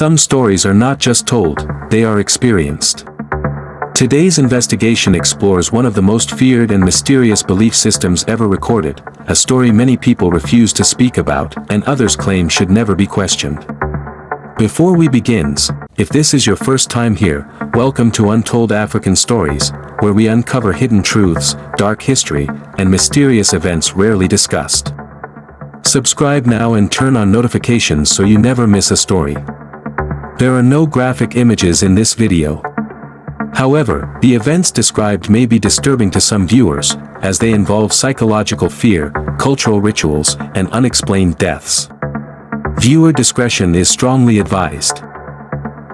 some stories are not just told, they are experienced. Today's investigation explores one of the most feared and mysterious belief systems ever recorded, a story many people refuse to speak about and others claim should never be questioned. Before we begin, if this is your first time here, welcome to Untold African Stories, where we uncover hidden truths, dark history, and mysterious events rarely discussed. Subscribe now and turn on notifications so you never miss a story. There are no graphic images in this video. However, the events described may be disturbing to some viewers, as they involve psychological fear, cultural rituals, and unexplained deaths. Viewer discretion is strongly advised.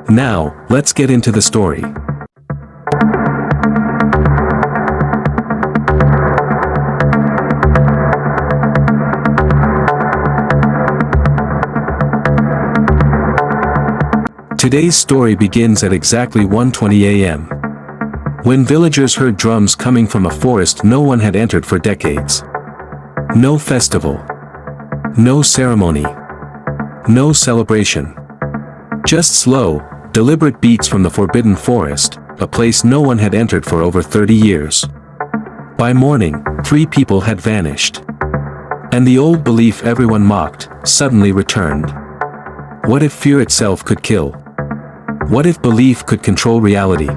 Now, let's get into the story. Today's story begins at exactly 1:20 a.m. when villagers heard drums coming from a forest no one had entered for decades. No festival. No ceremony. No celebration. Just slow, deliberate beats from the forbidden forest, a place no one had entered for over 30 years. By morning, 3 people had vanished. And the old belief everyone mocked, suddenly returned. What if fear itself could kill? What if belief could control reality?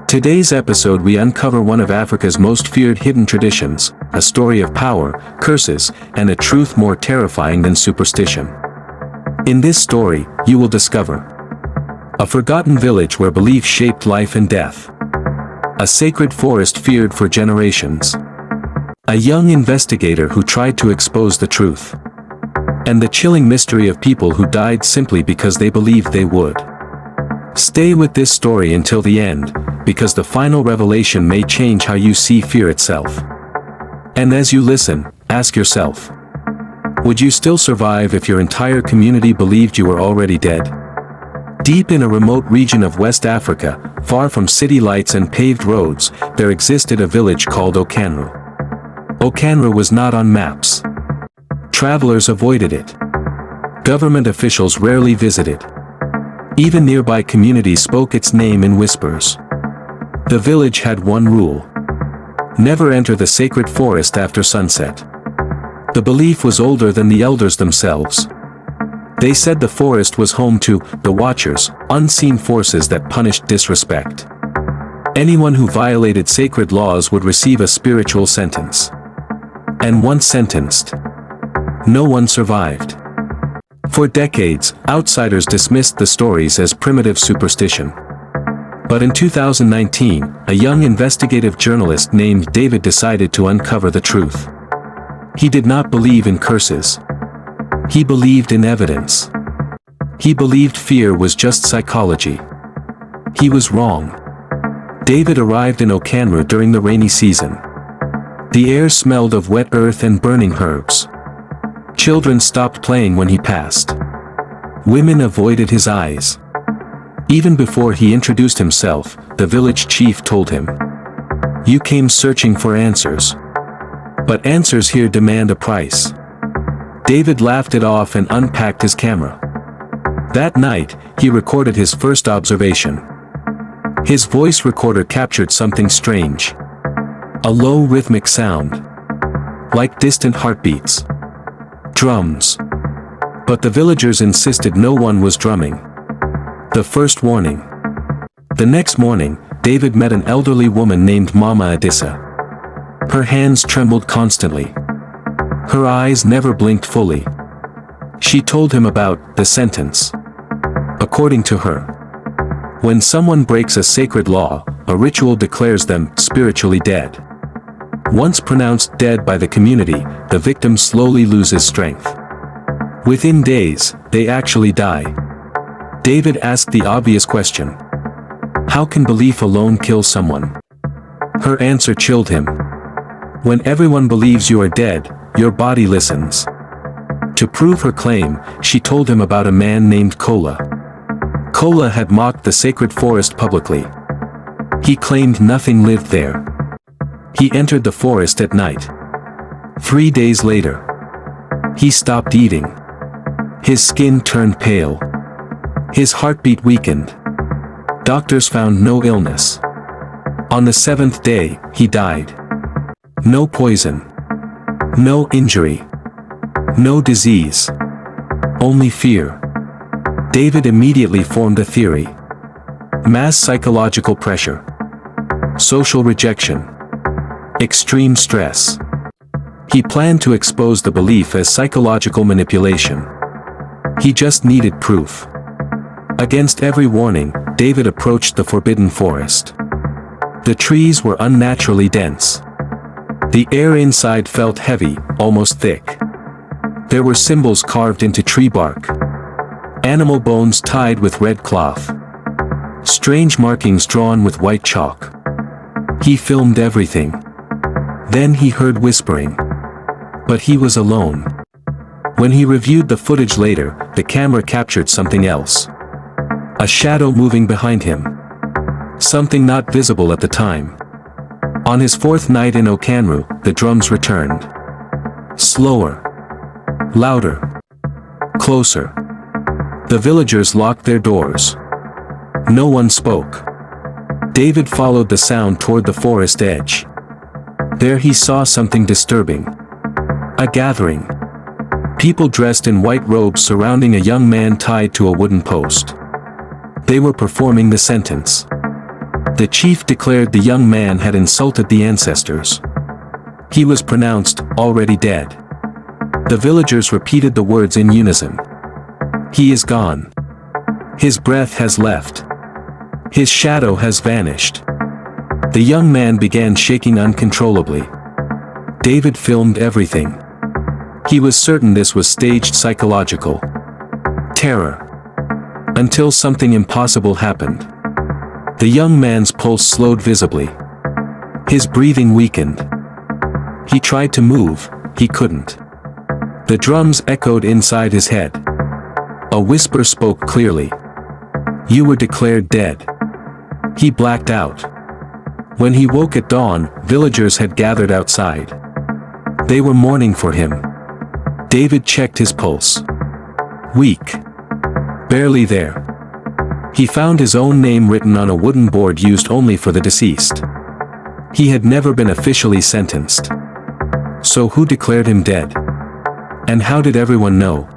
Today's episode we uncover one of Africa's most feared hidden traditions, a story of power, curses, and a truth more terrifying than superstition. In this story, you will discover a forgotten village where belief shaped life and death. A sacred forest feared for generations. A young investigator who tried to expose the truth. And the chilling mystery of people who died simply because they believed they would. Stay with this story until the end, because the final revelation may change how you see fear itself. And as you listen, ask yourself, would you still survive if your entire community believed you were already dead? Deep in a remote region of West Africa, far from city lights and paved roads, there existed a village called Okanru. Okanru was not on maps. Travelers avoided it. Government officials rarely visited. Even nearby communities spoke its name in whispers. The village had one rule. Never enter the sacred forest after sunset. The belief was older than the elders themselves. They said the forest was home to the Watchers, unseen forces that punished disrespect. Anyone who violated sacred laws would receive a spiritual sentence. And once sentenced, no one survived. For decades, outsiders dismissed the stories as primitive superstition. But in 2019, a young investigative journalist named David decided to uncover the truth. He did not believe in curses. He believed in evidence. He believed fear was just psychology. He was wrong. David arrived in Okanru during the rainy season. The air smelled of wet earth and burning herbs. Children stopped playing when he passed. Women avoided his eyes. Even before he introduced himself, the village chief told him, "You came searching for answers. But answers here demand a price." David laughed it off and unpacked his camera. That night, he recorded his first observation. His voice recorder captured something strange. A low rhythmic sound. Like distant heartbeats. Drums. But the villagers insisted no one was drumming. The first warning. The next morning, David met an elderly woman named Mama Adissa. Her hands trembled constantly. Her eyes never blinked fully. She told him about the sentence. According to her, when someone breaks a sacred law, a ritual declares them spiritually dead. Once pronounced dead by the community, the victim slowly loses strength. Within days, they actually die. David asked the obvious question. How can belief alone kill someone? Her answer chilled him. When everyone believes you are dead, your body listens. To prove her claim, she told him about a man named Kola. Kola had mocked the sacred forest publicly. He claimed nothing lived there. He entered the forest at night. 3 days later, he stopped eating. His skin turned pale. His heartbeat weakened. Doctors found no illness. On the 7th day, he died. No poison. No injury. No disease. Only fear. David immediately formed a theory. Mass psychological pressure. Social rejection. Extreme stress. He planned to expose the belief as psychological manipulation. He just needed proof. Against every warning, David approached the forbidden forest. The trees were unnaturally dense. The air inside felt heavy, almost thick. There were symbols carved into tree bark. Animal bones tied with red cloth. Strange markings drawn with white chalk. He filmed everything. Then he heard whispering. But he was alone. When he reviewed the footage later, the camera captured something else. A shadow moving behind him. Something not visible at the time. On his 4th night in Okanru, the drums returned. Slower. Louder. Closer. The villagers locked their doors. No one spoke. David followed the sound toward the forest edge. There he saw something disturbing. A gathering. People dressed in white robes surrounding a young man tied to a wooden post. They were performing the sentence. The chief declared the young man had insulted the ancestors. He was pronounced already dead. The villagers repeated the words in unison. He is gone. His breath has left. His shadow has vanished. The young man began shaking uncontrollably. David filmed everything. He was certain this was staged psychological terror. Until something impossible happened. The young man's pulse slowed visibly. His breathing weakened. He tried to move, he couldn't. The drums echoed inside his head. A whisper spoke clearly. You were declared dead. He blacked out. When he woke at dawn, villagers had gathered outside. They were mourning for him. David checked his pulse. Weak. Barely there. He found his own name written on a wooden board used only for the deceased. He had never been officially sentenced. So who declared him dead? And how did everyone know?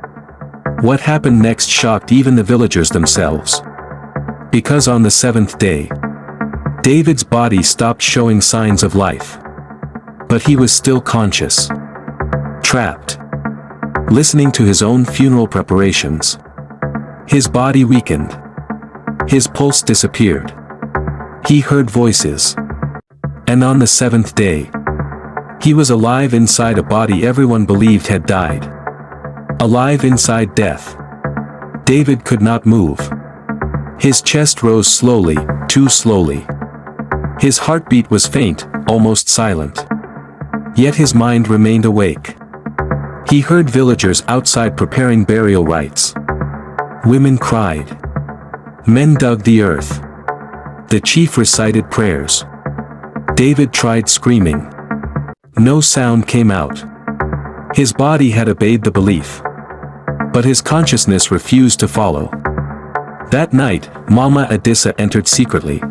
What happened next shocked even the villagers themselves. Because on the 7th day, David's body stopped showing signs of life. But he was still conscious. Trapped. Listening to his own funeral preparations. His body weakened. His pulse disappeared. He heard voices. And on the 7th day, he was alive inside a body everyone believed had died. Alive inside death. David could not move. His chest rose slowly, too slowly. His heartbeat was faint, almost silent. Yet his mind remained awake. He heard villagers outside preparing burial rites. Women cried. Men dug the earth. The chief recited prayers. David tried screaming. No sound came out. His body had obeyed the belief. But his consciousness refused to follow. That night, Mama Adissa entered secretly.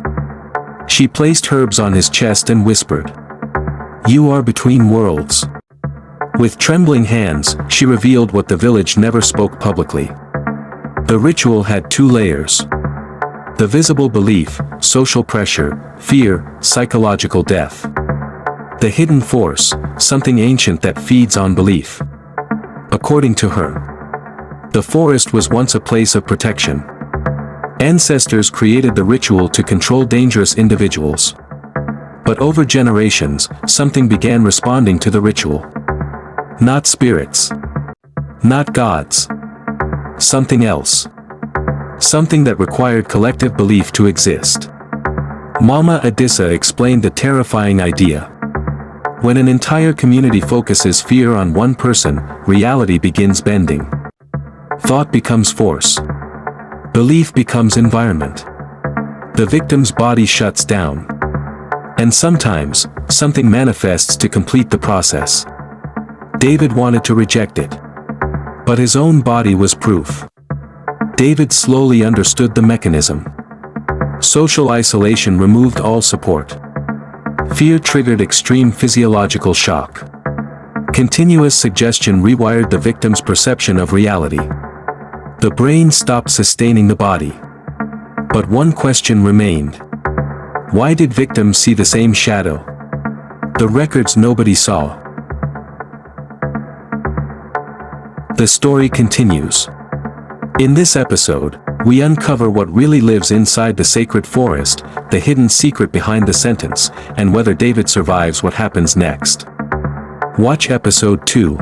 She placed herbs on his chest and whispered, "You are between worlds." With trembling hands, she revealed what the village never spoke publicly. The ritual had 2 layers. The visible belief, social pressure, fear, psychological death. The hidden force, something ancient that feeds on belief. According to her, the forest was once a place of protection. Ancestors created the ritual to control dangerous individuals. But over generations, something began responding to the ritual. Not spirits. Not gods. Something else. Something that required collective belief to exist. Mama Adissa explained the terrifying idea. When an entire community focuses fear on one person, reality begins bending. Thought becomes force. Belief becomes environment. The victim's body shuts down. And sometimes, something manifests to complete the process. David wanted to reject it. But his own body was proof. David slowly understood the mechanism. Social isolation removed all support. Fear triggered extreme physiological shock. Continuous suggestion rewired the victim's perception of reality. The brain stopped sustaining the body. But one question remained. Why did victims see the same shadow? The records nobody saw. The story continues. In this episode, we uncover what really lives inside the sacred forest, the hidden secret behind the sentence, and whether David survives what happens next. Watch episode 2.